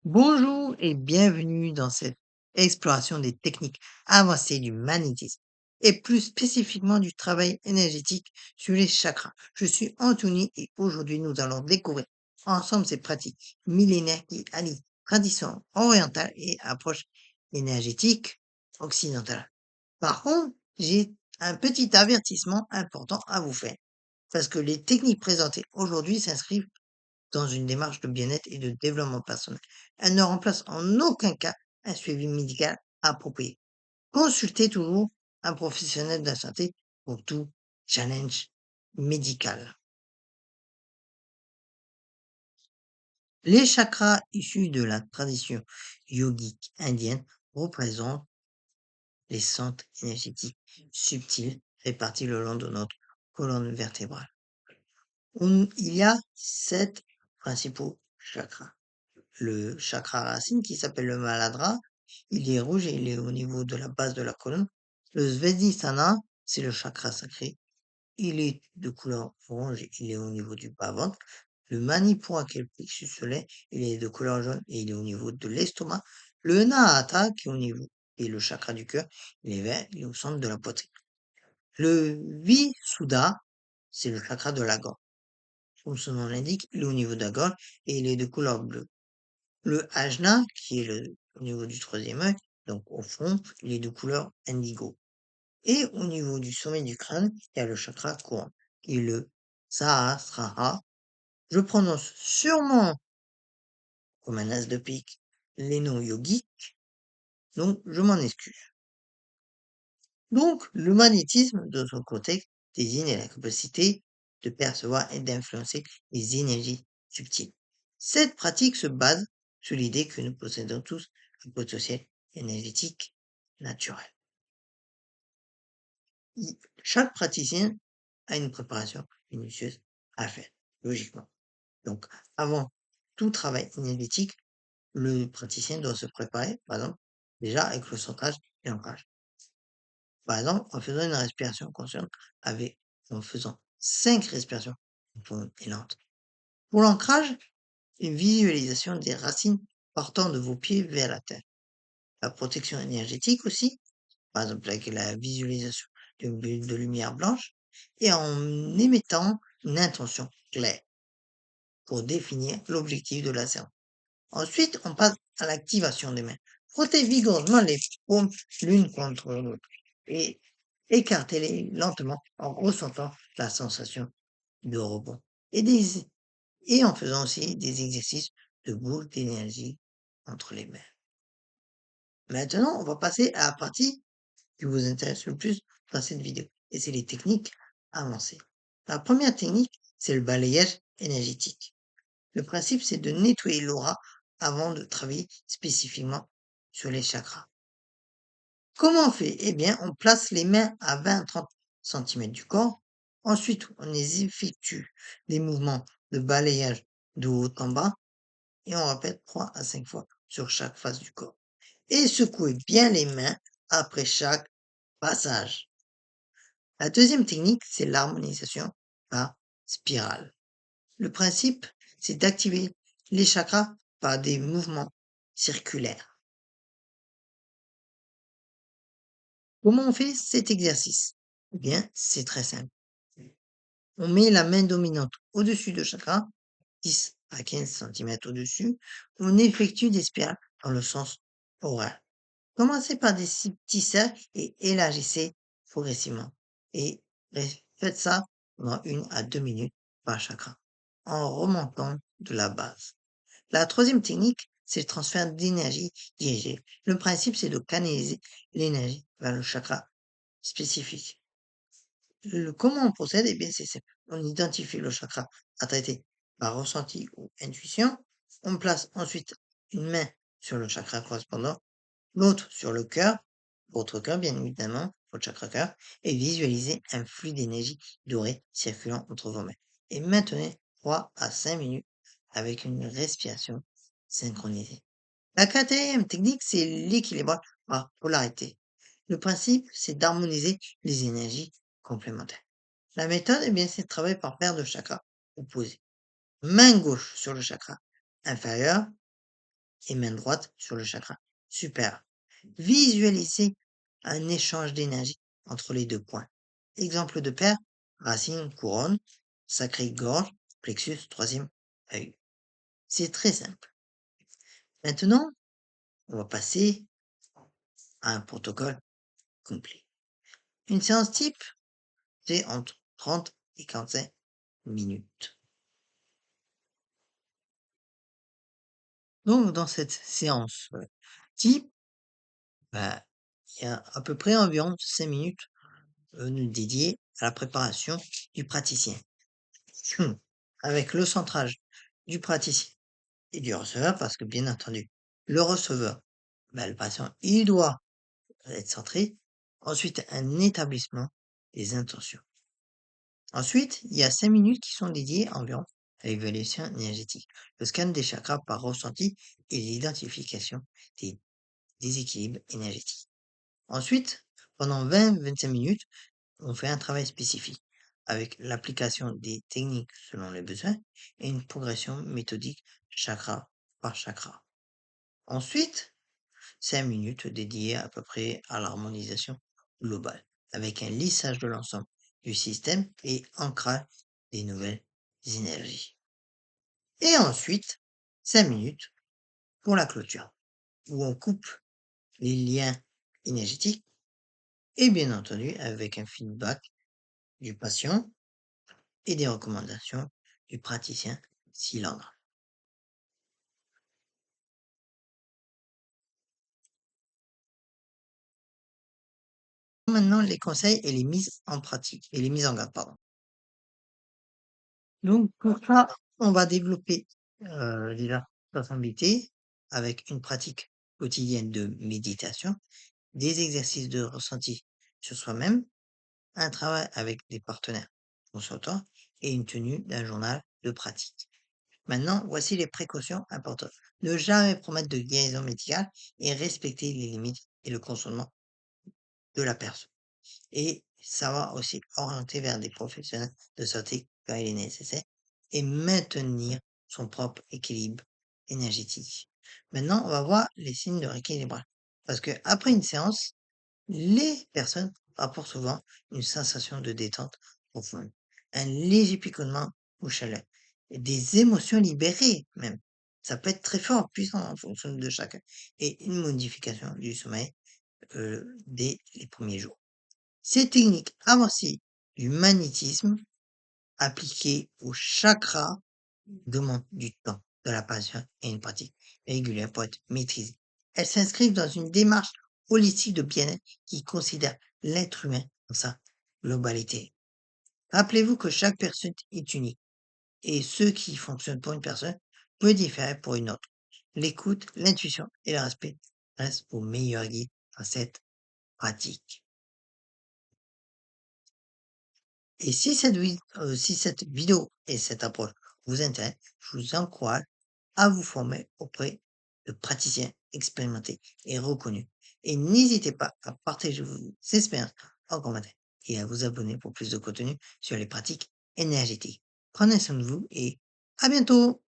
Bonjour et bienvenue dans cette exploration des techniques avancées du magnétisme et plus spécifiquement du travail énergétique sur les chakras. Je suis Anthony et aujourd'hui nous allons découvrir ensemble ces pratiques millénaires qui allient tradition orientale et approche énergétique occidentale. Par contre, j'ai un petit avertissement important à vous faire parce que les techniques présentées aujourd'hui s'inscrivent dans une démarche de bien-être et de développement personnel. Elle ne remplace en aucun cas un suivi médical approprié. Consultez toujours un professionnel de la santé pour tout challenge médical. Les chakras issus de la tradition yogique indienne représentent les centres énergétiques subtils répartis le long de notre colonne vertébrale. Il y a 7 principaux chakras. Le chakra racine qui s'appelle le Maladra, il est rouge et il est au niveau de la base de la colonne. Le Svadhisthana, c'est le chakra sacré. Il est de couleur orange et il est au niveau du bas-ventre. Le Manipura, qui est le plexus solaire, il est de couleur jaune et il est au niveau de l'estomac. Le Nahata, qui est au niveau, et le chakra du cœur, il est vert, il est au centre de la poitrine. Le Visuddha, c'est le chakra de la gorge. Comme son nom l'indique, il est au niveau de la gorge et il est de couleur bleue. Le ajna, qui est au niveau du troisième œil, donc au fond, il est de couleur indigo. Et au niveau du sommet du crâne, il y a le chakra couronne, qui est le Sahasrara. Je prononce sûrement comme un as de pique les noms yogiques, donc je m'en excuse. Donc, le magnétisme, de son côté, désigne la capacité de percevoir et d'influencer les énergies subtiles. Cette pratique se base sur l'idée que nous possédons tous un potentiel énergétique naturel. Chaque praticien a une préparation minutieuse à faire, logiquement. Donc, avant tout travail énergétique, le praticien doit se préparer, par exemple, déjà avec le centrage et l'ancrage. Par exemple, en faisant une respiration consciente en faisant 5 respirations profondes et lentes. Pour l'ancrage, une visualisation des racines partant de vos pieds vers la terre. La protection énergétique aussi, par exemple avec la visualisation d'une bulle de lumière blanche, et en émettant une intention claire pour définir l'objectif de la séance. Ensuite, on passe à l'activation des mains. Frottez vigoureusement les paumes l'une contre l'autre et écartez-les lentement en ressentant la sensation de rebond et, et en faisant aussi des exercices de boucle d'énergie entre les mains. Maintenant, on va passer à la partie qui vous intéresse le plus dans cette vidéo et c'est les techniques avancées. La première technique, c'est le balayage énergétique. Le principe, c'est de nettoyer l'aura avant de travailler spécifiquement sur les chakras. Comment on fait? Eh bien, on place les mains à 20-30 cm du corps. Ensuite, on les effectue des mouvements de balayage de haut en bas et on répète 3 à 5 fois sur chaque face du corps. Et secouez bien les mains après chaque passage. La deuxième technique, c'est l'harmonisation par spirale. Le principe, c'est d'activer les chakras par des mouvements circulaires. Comment on fait cet exercice? Eh bien, c'est très simple. On met la main dominante au-dessus du chakra, 10 à 15 cm au-dessus. On effectue des spirales dans le sens horaire. Commencez par des petits cercles et élargissez progressivement. Et faites ça pendant 1 à 2 minutes par chakra, en remontant de la base. La troisième technique, c'est le transfert d'énergie dirigée. Le principe, c'est de canaliser l'énergie vers le chakra spécifique. Comment on procède? Eh bien, c'est simple. On identifie le chakra à traiter par ressenti ou intuition. On place ensuite une main sur le chakra correspondant, l'autre sur le cœur, votre cœur bien évidemment, votre chakra cœur, et visualisez un flux d'énergie dorée circulant entre vos mains. Et maintenez 3 à 5 minutes avec une respiration synchronisée. La quatrième technique, c'est l'équilibrage par polarité. Le principe, c'est d'harmoniser les énergies complémentaires. La méthode, eh bien, c'est de travailler par paire de chakras opposés. Main gauche sur le chakra inférieur, et main droite sur le chakra. Super. Visualisez un échange d'énergie entre les deux points. Exemple de paire, racine, couronne, sacré, gorge, plexus, troisième œil. C'est très simple. Maintenant, on va passer à un protocole complet. Une séance type, c'est entre 30 et 45 minutes. Donc, dans cette séance type, bah, il y a à peu près environ 5 minutes dédiées à la préparation du praticien. Avec le centrage du praticien et du receveur, parce que bien entendu, le receveur, bah, le patient, il doit être centré. Ensuite, un établissement des intentions. Ensuite, il y a 5 minutes qui sont dédiées environ à l'évaluation énergétique, le scan des chakras par ressenti et l'identification des déséquilibres énergétiques. Ensuite, pendant 20-25 minutes, on fait un travail spécifique avec l'application des techniques selon les besoins et une progression méthodique chakra par chakra. Ensuite, 5 minutes dédiées à peu près à l'harmonisation globale avec un lissage de l'ensemble du système et ancrage des nouvelles énergies. Et ensuite, 5 minutes pour la clôture où on coupe les liens énergétiques et bien entendu avec un feedback du patient et des recommandations du praticien s'il en a. Maintenant, les conseils et les mises en pratique et les mises en garde, pardon. Donc pour ça, on va développer déjà la traçabilité avec une pratique quotidienne de méditation, des exercices de ressenti sur soi-même, un travail avec des partenaires consultants et une tenue d'un journal de pratique. Maintenant, voici les précautions importantes. Ne jamais promettre de guérison médicale et respecter les limites et le consentement de la personne. Et savoir aussi orienter vers des professionnels de santé quand il est nécessaire et maintenir son propre équilibre énergétique. Maintenant, on va voir les signes de rééquilibrage. Parce que après une séance, les personnes rapportent souvent une sensation de détente profonde, un léger picotement ou chaleur, et des émotions libérées même. Ça peut être très fort, puissant en fonction de chacun, et une modification du sommeil dès les premiers jours. Ces techniques avancées du magnétisme appliquées au chakra demandent du temps, de la patience et une pratique régulière pour être maîtrisées. Elles s'inscrivent dans une démarche holistique de bien-être qui considère l'être humain dans sa globalité. Rappelez-vous que chaque personne est unique et ce qui fonctionne pour une personne peut différer pour une autre. L'écoute, l'intuition et le respect restent vos meilleurs guides dans cette pratique. Et si cette vidéo et cette approche vous intéressent, je vous encourage à vous former auprès de praticiens expérimentés et reconnus. Et n'hésitez pas à partager vos expériences en commentaire et à vous abonner pour plus de contenu sur les pratiques énergétiques. Prenez soin de vous et à bientôt!